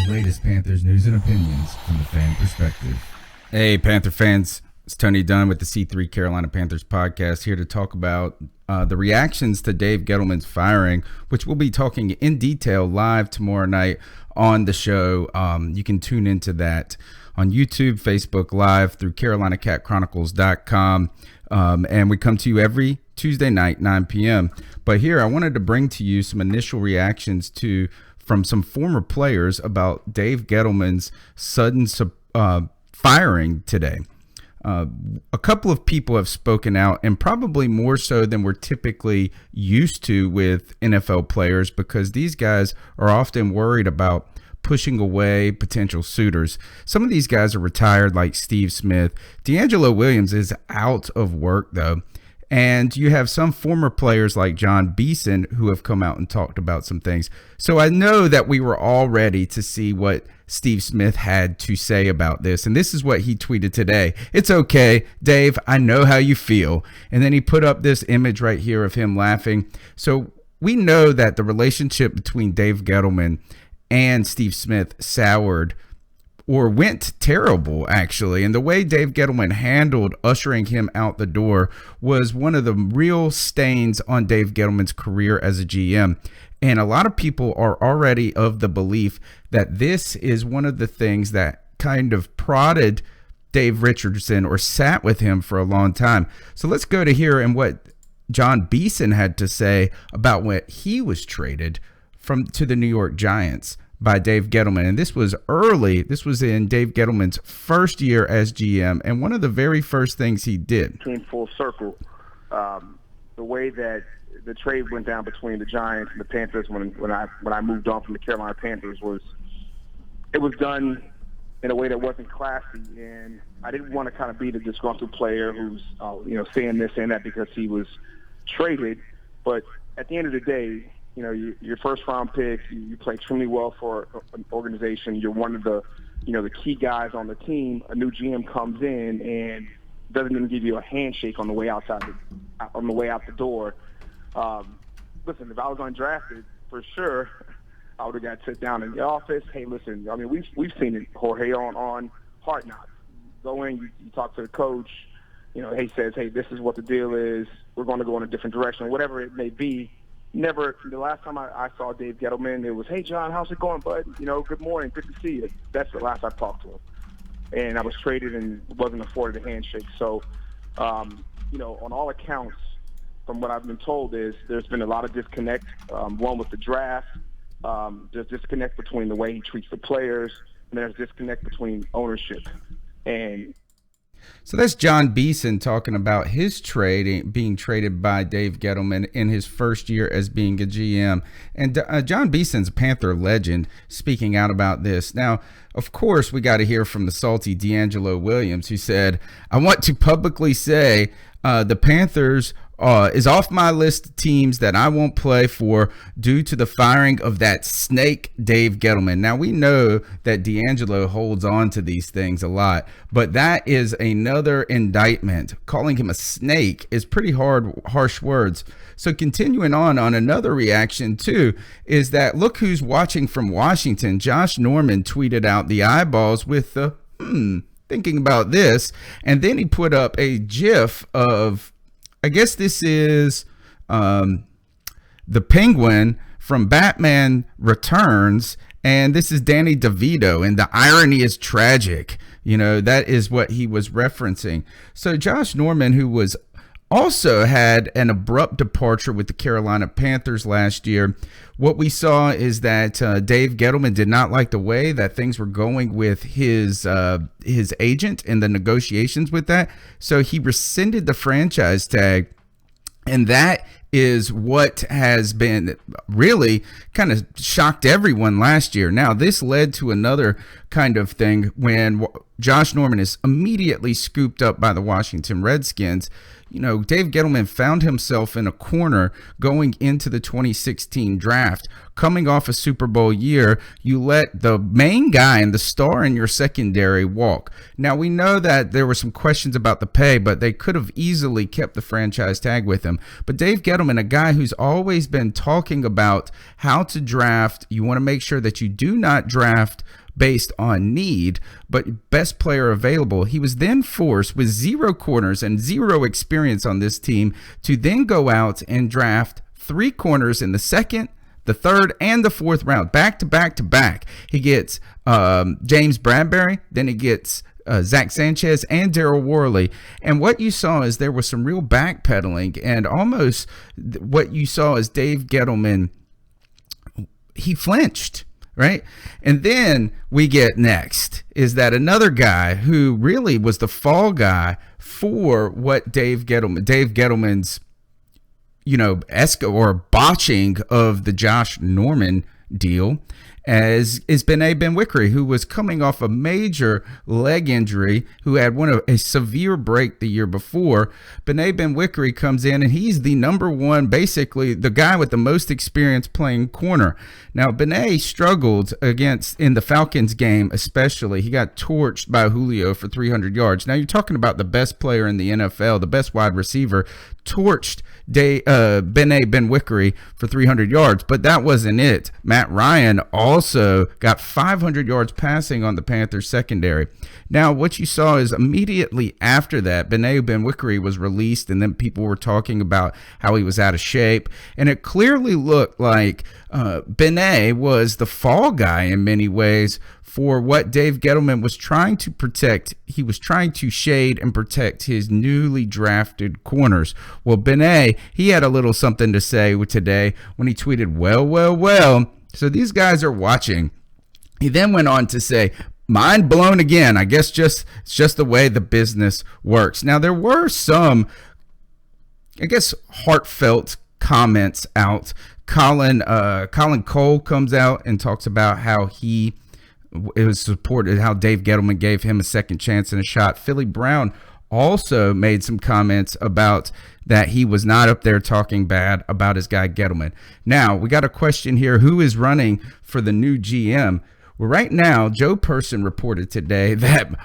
latest Panthers news and opinions from the fan perspective. Hey, Panther fans. It's Tony Dunn with the C3 Carolina Panthers podcast, here to talk about the reactions to Dave Gettleman's firing, which we'll be talking in detail live tomorrow night on the show. You can tune into that on YouTube, Facebook Live, through CarolinaCatChronicles.com. And we come to you every Tuesday night, 9 p.m. But here, I wanted to bring to you some initial reactions from some former players about Dave Gettleman's sudden firing today. A couple of people have spoken out, and probably more so than we're typically used to with NFL players, because these guys are often worried about pushing away potential suitors. Some of these guys are retired, like Steve Smith. DeAngelo Williams is out of work, though. And you have some former players like John Beeson who have come out and talked about some things. So I know that we were all ready to see what Steve Smith had to say about this. And this is what he tweeted today. "It's okay, Dave. I know how you feel." And then he put up this image right here of him laughing. So we know that the relationship between Dave Gettleman and Steve Smith soured, or went terrible, actually. And the way Dave Gettleman handled ushering him out the door was one of the real stains on Dave Gettleman's career as a GM. And a lot of people are already of the belief that this is one of the things that kind of prodded Dave Richardson or sat with him for a long time. So let's go to hear and what John Beeson had to say about when he was traded to the New York Giants by Dave Gettleman. And this was early. This was in Dave Gettleman's first year as GM, and one of the very first things he did. Came full circle. The way that the trade went down between the Giants and the Panthers when I moved on from the Carolina Panthers was done in a way that wasn't classy, and I didn't want to kind of be the disgruntled player who's saying this and that because he was traded. But at the end of the day, your first round pick, you play extremely well for an organization. You're one of the key guys on the team. A new GM comes in and doesn't even give you a handshake on the way out the door. Listen, if I was undrafted, for sure, I would have got to sit down in the office. Hey, listen, I mean, we've seen it, Jorge, on Hard Knocks. Go in, you talk to the coach. He says, hey, this is what the deal is. We're going to go in a different direction, whatever it may be. Never. The last time I saw Dave Gettleman, it was, "Hey, John, how's it going, bud? Good morning, good to see you." That's the last I talked to him. And I was traded and wasn't afforded a handshake. So, on all accounts, from what I've been told, is there's been a lot of disconnect. One with the draft, there's disconnect between the way he treats the players, and there's disconnect between ownership. And so that's John Beeson talking about his being traded by Dave Gettleman in his first year as being a GM. And John Beeson's a Panther legend, speaking out about this. Now, of course, we got to hear from the salty DeAngelo Williams, who said, "I want to publicly say the Panthers is off my list of teams that I won't play for due to the firing of that snake Dave Gettleman." Now, we know that DeAngelo holds on to these things a lot, but that is another indictment. Calling him a snake is pretty harsh words. So continuing on another reaction too, is that look who's watching from Washington. Josh Norman tweeted out the eyeballs with the thinking about this, and then he put up a GIF of, I guess this is the Penguin from Batman Returns, and this is Danny DeVito, and the irony is tragic. That is what he was referencing. So Josh Norman, who was also had an abrupt departure with the Carolina Panthers last year, what we saw is that Dave Gettleman did not like the way that things were going with his agent and the negotiations with that. So he rescinded the franchise tag, and that is what has been really kind of shocked everyone last year. Now, this led to another kind of thing when Josh Norman is immediately scooped up by the Washington Redskins. Dave Gettleman found himself in a corner going into the 2016 draft. Coming off a Super Bowl year, you let the main guy and the star in your secondary walk. Now, we know that there were some questions about the pay, but they could have easily kept the franchise tag with him. But Dave Gettleman, a guy who's always been talking about how to draft, you want to make sure that you do not draft based on need, but best player available. He was then forced, with 0 corners and 0 experience on this team, to then go out and draft 3 corners in the 2nd, the 3rd, and the 4th round, back to back to back. He gets James Bradbury, then he gets Zach Sanchez and Daryl Worley. And what you saw is there was some real backpedaling, and almost what you saw is Dave Gettleman, he flinched, right? And then we get next is that another guy who really was the fall guy for what Dave Gettleman's, botching of the Josh Norman deal, as is Bene Benwikere, who was coming off a major leg injury, who had a severe break the year before. Bene Benwikere comes in, and he's the number one, basically the guy with the most experience playing corner. Now, Bene struggled in the Falcons game, especially. He got torched by Julio for 300 yards. Now, you're talking about the best player in the NFL, the best wide receiver, torched Bene Benwikere for 300 yards, but that wasn't it. Matt Ryan also got 500 yards passing on the Panthers secondary. Now, what you saw is immediately after that, Bene Benwikere was released, and then people were talking about how he was out of shape, and it clearly looked like Bene was the fall guy in many ways for what Dave Gettleman was trying to protect. He was trying to shade and protect his newly drafted corners. Well, Bene, he had a little something to say today when he tweeted, well, so these guys are watching. He then went on to say, mind blown again. I guess it's just the way the business works. Now, there were some, heartfelt comments out. Colin Cole comes out and talks about how it was supported, how Dave Gettleman gave him a second chance and a shot. Philly Brown also made some comments about that he was not up there talking bad about his guy Gettleman. Now, we got a question here. Who is running for the new GM? Well, right now, Joe Person reported today that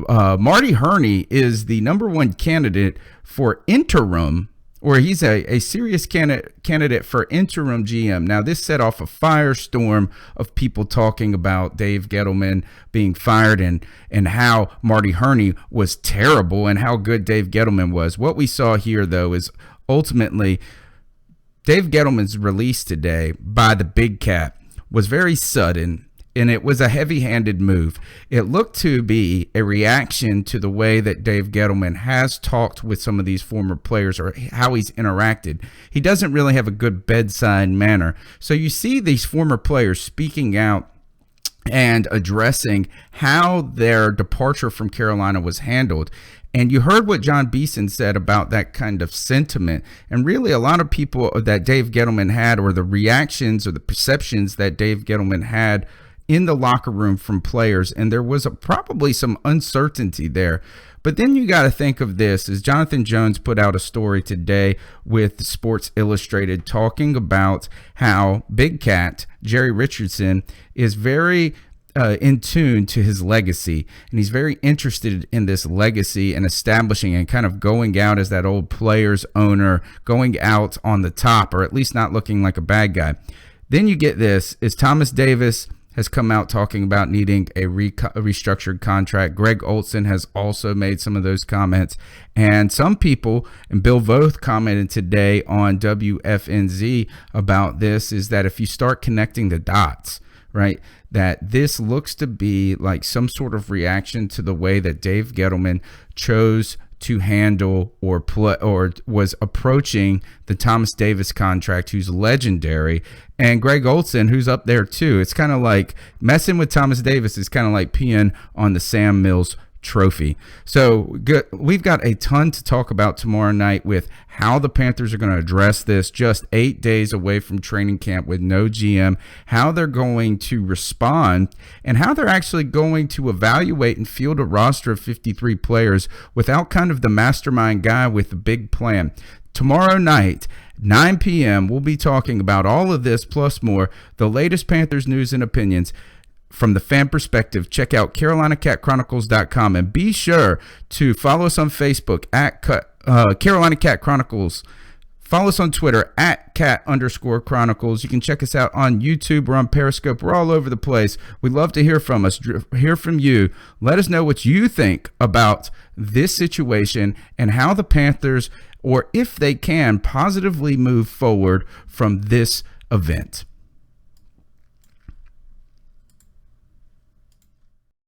Marty Herney is the number one candidate for interim, or he's a serious candidate for interim GM. Now, this set off a firestorm of people talking about Dave Gettleman being fired and how Marty Herney was terrible and how good Dave Gettleman was. What we saw here, though, is ultimately Dave Gettleman's release today by the Big Cat was very sudden, and it was a heavy-handed move. It looked to be a reaction to the way that Dave Gettleman has talked with some of these former players, or how he's interacted. He doesn't really have a good bedside manner. So you see these former players speaking out and addressing how their departure from Carolina was handled. And you heard what John Beeson said about that kind of sentiment. And really, a lot of people that Dave Gettleman had, or the reactions or the perceptions that Dave Gettleman had in the locker room from players, and there was probably some uncertainty there. But then you got to think of this, as Jonathan Jones put out a story today with Sports Illustrated talking about how Big Cat, Jerry Richardson, is very in tune to his legacy, and he's very interested in this legacy and establishing and kind of going out as that old player's owner, going out on the top, or at least not looking like a bad guy. Then you get this, is Thomas Davis has come out talking about needing a restructured contract. Greg Olson has also made some of those comments. And some people, and Bill Voth commented today on WFNZ about this, is that if you start connecting the dots, right, that this looks to be like some sort of reaction to the way that Dave Gettleman chose to handle or play, or was approaching the Thomas Davis contract, who's legendary, and Greg Olson, who's up there too. It's kind of like messing with Thomas Davis is kind of like peeing on the Sam Mills trophy. So we've got a ton to talk about tomorrow night with how the Panthers are going to address this just 8 days away from training camp with no GM, how they're going to respond, and how they're actually going to evaluate and field a roster of 53 players without kind of the mastermind guy with the big plan. Tomorrow night, 9 p.m., we'll be talking about all of this plus more, the latest Panthers news and opinions from the fan perspective. Check out CarolinaCatChronicles.com, and be sure to follow us on Facebook at Carolina Cat Chronicles Follow us on Twitter at @cat_chronicles. You can check us out on YouTube. We're on Periscope. We're all over the place. We'd love to hear from us, hear from you. Let us know what you think about this situation and how the Panthers, or if they can, positively move forward from this event.